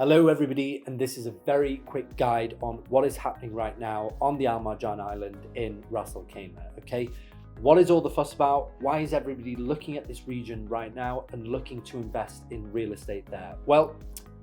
Hello everybody, and this is a very quick guide on what is happening right now on the Al Marjan Island in Ras Al Khaimah. Okay, what is all the fuss about? Why is everybody looking at this region right now and looking to invest in real estate there? Well,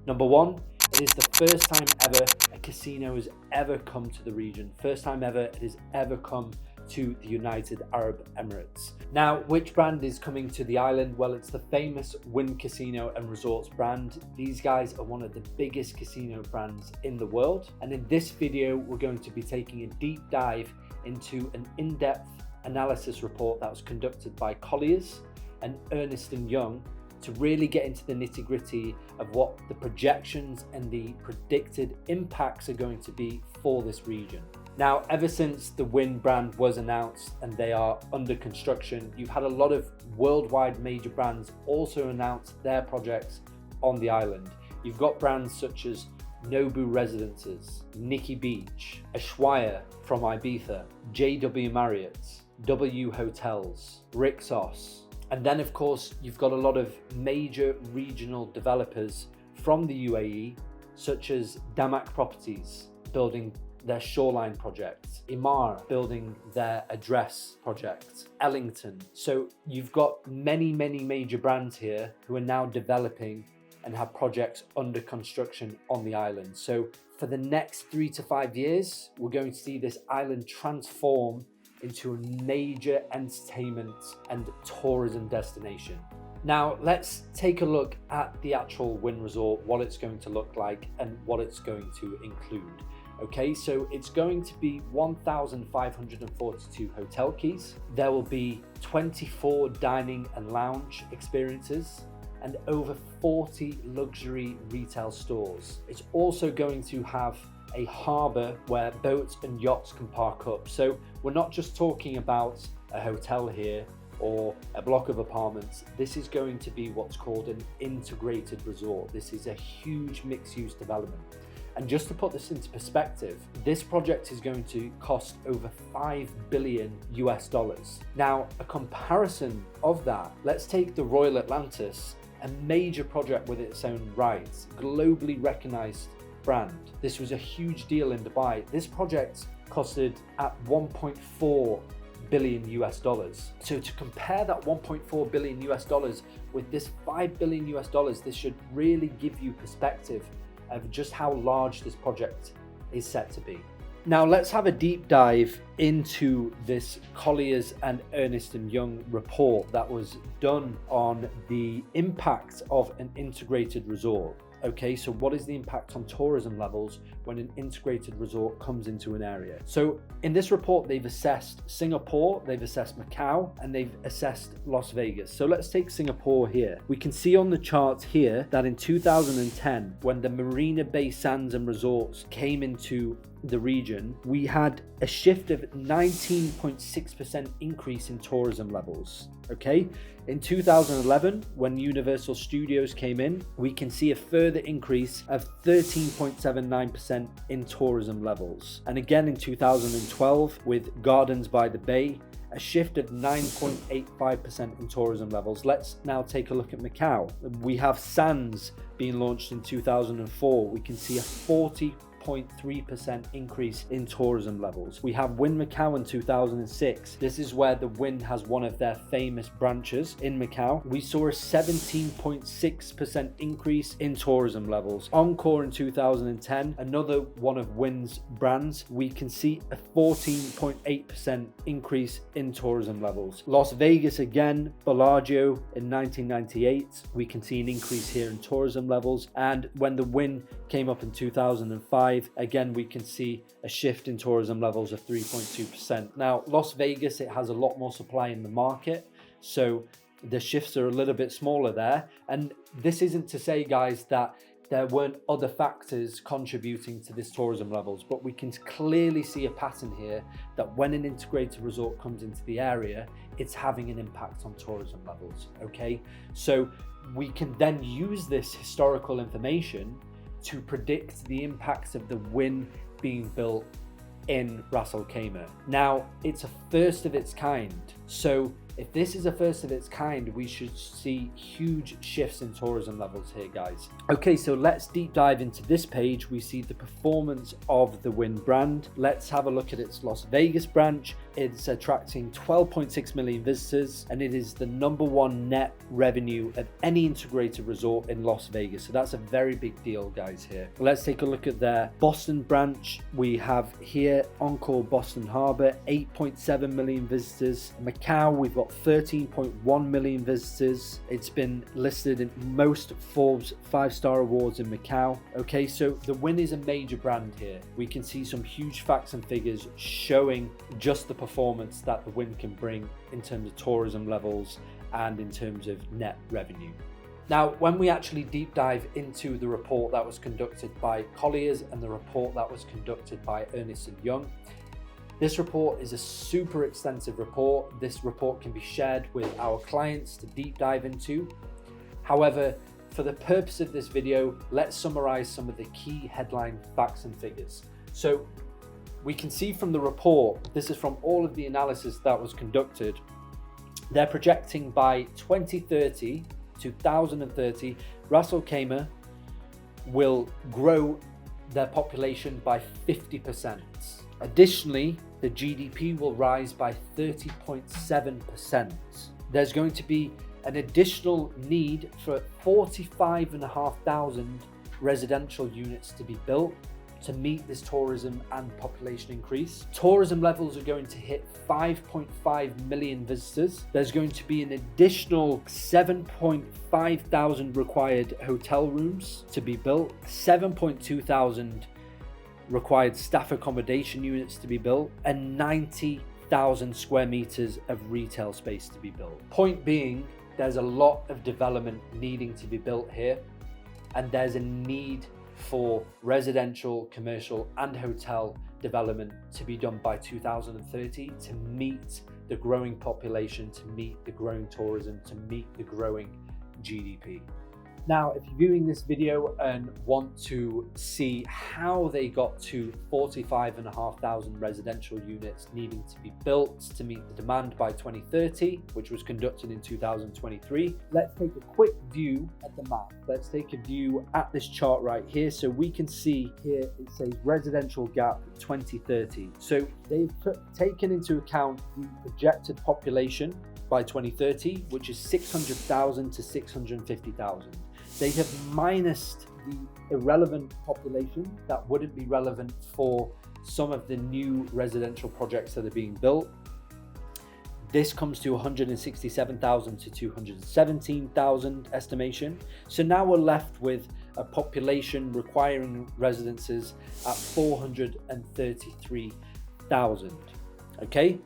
number one, it is the first time ever a casino has ever come to the region. First time ever it has ever come to the United Arab Emirates. Now, which brand is coming to the island? Well, it's the famous Wynn Casino and Resorts brand. These guys are one of the biggest casino brands in the world. And in this video, we're going to be taking a deep dive into an in-depth analysis report that was conducted by Colliers and Ernst & Young to really get into the nitty-gritty of what the projections and the predicted impacts are going to be for this region. Now, ever since the Wynn brand was announced and they are under construction, you've had a lot of worldwide major brands also announce their projects on the island. You've got brands such as Nobu Residences, Nikki Beach, Ushuaia from Ibiza, JW Marriott, W Hotels, Rixos. And then of course, you've got a lot of major regional developers from the UAE, such as Damac Properties, building their Shoreline project, Imar building their Address project, Ellington. So you've got many major brands here who are now developing and have projects under construction on the island. So for the next 3 to 5 years, we're going to see this island transform into a major entertainment and tourism destination. Now let's take a look at the actual Wynn Resort, what it's going to look like and what it's going to include. Okay, so it's going to be 1,542 hotel keys. There will be 24 dining and lounge experiences and over 40 luxury retail stores. It's also going to have a harbour where boats and yachts can park up. So we're not just talking about a hotel here or a block of apartments. This is going to be what's called an integrated resort. This is a huge mixed-use development. And just to put this into perspective, this project is going to cost over $5 billion US. Now, a comparison of that, let's take the Royal Atlantis, a major project with its own rights, globally recognized brand. This was a huge deal in Dubai. This project costed at $1.4 billion US. So to compare that $1.4 billion US with this $5 billion US, this should really give you perspective of just how large this project is set to be. Now let's have a deep dive into this Colliers and Ernst & Young report that was done on the impact of an integrated resort. Okay, so what is the impact on tourism levels when an integrated resort comes into an area? So in this report, they've assessed Singapore, they've assessed Macau, and they've assessed Las Vegas. So let's take Singapore here. We can see on the chart here that in 2010, when the Marina Bay Sands and Resorts came into the region, we had a shift of 19.6% increase in tourism levels. Okay, in 2011, when Universal Studios came in, we can see a further increase of 13.79% in tourism levels. And again in 2012, with Gardens by the Bay, a shift of 9.85% in tourism levels. Let's now take a look at Macau. We have Sands being launched in 2004. We can see a 40.3% increase in tourism levels. We have Wynn Macau in 2006. This is where the Wynn has one of their famous branches in Macau. We saw a 17.6% increase in tourism levels. Encore in 2010, another one of Wynn's brands, we can see a 14.8% increase in tourism levels. Las Vegas again, Bellagio in 1998, we can see an increase here in tourism levels. And when the Wynn came up in 2005, again we can see a shift in tourism levels of 3.2%. Now Las Vegas, it has a lot more supply in the market, so the shifts are a little bit smaller there. And this isn't to say, guys, that there weren't other factors contributing to this tourism levels, but we can clearly see a pattern here that when an integrated resort comes into the area, it's having an impact on tourism levels. Okay, so we can then use this historical information to predict the impacts of the Wynn being built in Ras Al Khaimah. Now, it's a first of its kind, so If this is a first of its kind, we should see huge shifts in tourism levels here, guys. Okay, so let's deep dive into this page. We see the performance of the Wynn brand. Let's have a look at its Las Vegas branch. It's attracting 12.6 million visitors, and it is the #1 net revenue of any integrated resort in Las Vegas. So that's a very big deal, guys, here. Let's take a look at their Boston branch. We have here Encore Boston Harbor, 8.7 million visitors. Macau, we've got 13.1 million visitors. It's been listed in most Forbes 5-star awards in Macau. Okay, so the Wynn is a major brand here. We can see some huge facts and figures showing just the performance that the Wynn can bring in terms of tourism levels and in terms of net revenue. Now, when we actually deep dive into the report that was conducted by Colliers and the report that was conducted by Ernst & Young, this report is a super extensive report. This report can be shared with our clients to deep dive into. However, for the purpose of this video, let's summarize some of the key headline facts and figures. So we can see from the report, this is from all of the analysis that was conducted, they're projecting by 2030, RAS Al KHAIMAH will grow their population by 50%. Additionally, the GDP will rise by 30.7%. There's going to be an additional need for 45,500 residential units to be built to meet this tourism and population increase. Tourism levels are going to hit 5.5 million visitors. There's going to be an additional 7,500 required hotel rooms to be built, 7,200 required staff accommodation units to be built, and 90,000 square meters of retail space to be built. Point being, there's a lot of development needing to be built here, and there's a need for residential, commercial, and hotel development to be done by 2030 to meet the growing population, to meet the growing tourism, to meet the growing GDP. Now, if you're viewing this video and want to see how they got to 45,500 residential units needing to be built to meet the demand by 2030, which was conducted in 2023, let's take a quick view at the map. Let's take a view at this chart right here. So we can see here it says residential gap 2030. So they've taken into account the projected population by 2030, which is 600,000 to 650,000. They have minused the irrelevant population that wouldn't be relevant for some of the new residential projects that are being built. This comes to 167,000 to 217,000 estimation. So now we're left with a population requiring residences at 433,000. Okay?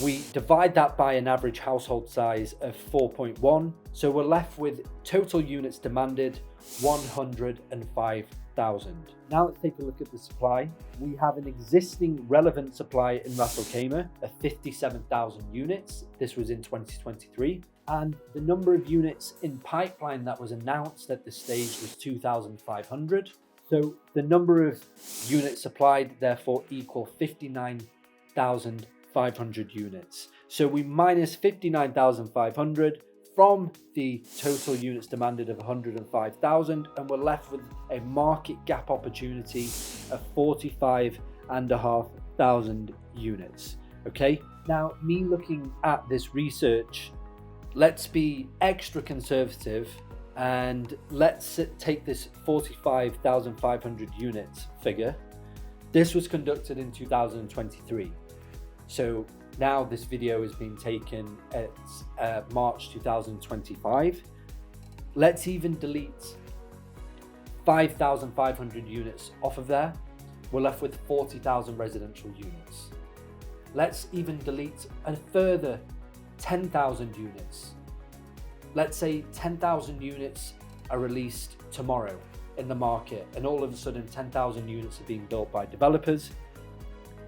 We divide that by an average household size of 4.1, so we're left with total units demanded 105,000. Now let's take a look at the supply. We have an existing relevant supply in RAS Al KHAIMAH of 57,000 units. This was in 2023. And the number of units in pipeline that was announced at this stage was 2,500. So the number of units supplied therefore equal 59,500 units. So we minus 59,500 from the total units demanded of 105,000, and we're left with a market gap opportunity of 45,500 units. Okay, now me looking at this research, let's be extra conservative and let's take this 45,500 units figure. This was conducted in 2023. So now this video is being taken at March 2025. Let's even delete 5,500 units off of there. We're left with 40,000 residential units. Let's even delete a further 10,000 units. Let's say 10,000 units are released tomorrow in the market, and all of a sudden 10,000 units are being built by developers.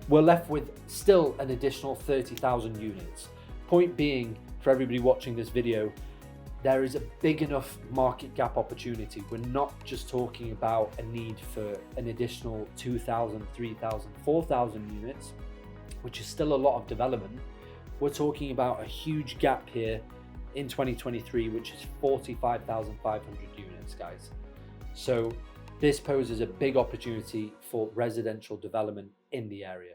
We're left with still an additional 30,000 units. Point being, for everybody watching this video, there is a big enough market gap opportunity. We're not just talking about a need for an additional 2,000, 3,000, 4,000 units, which is still a lot of development. we're talking about a huge gap here in 2023, which is 45,500 units, guys. So this poses a big opportunity for residential development in the area.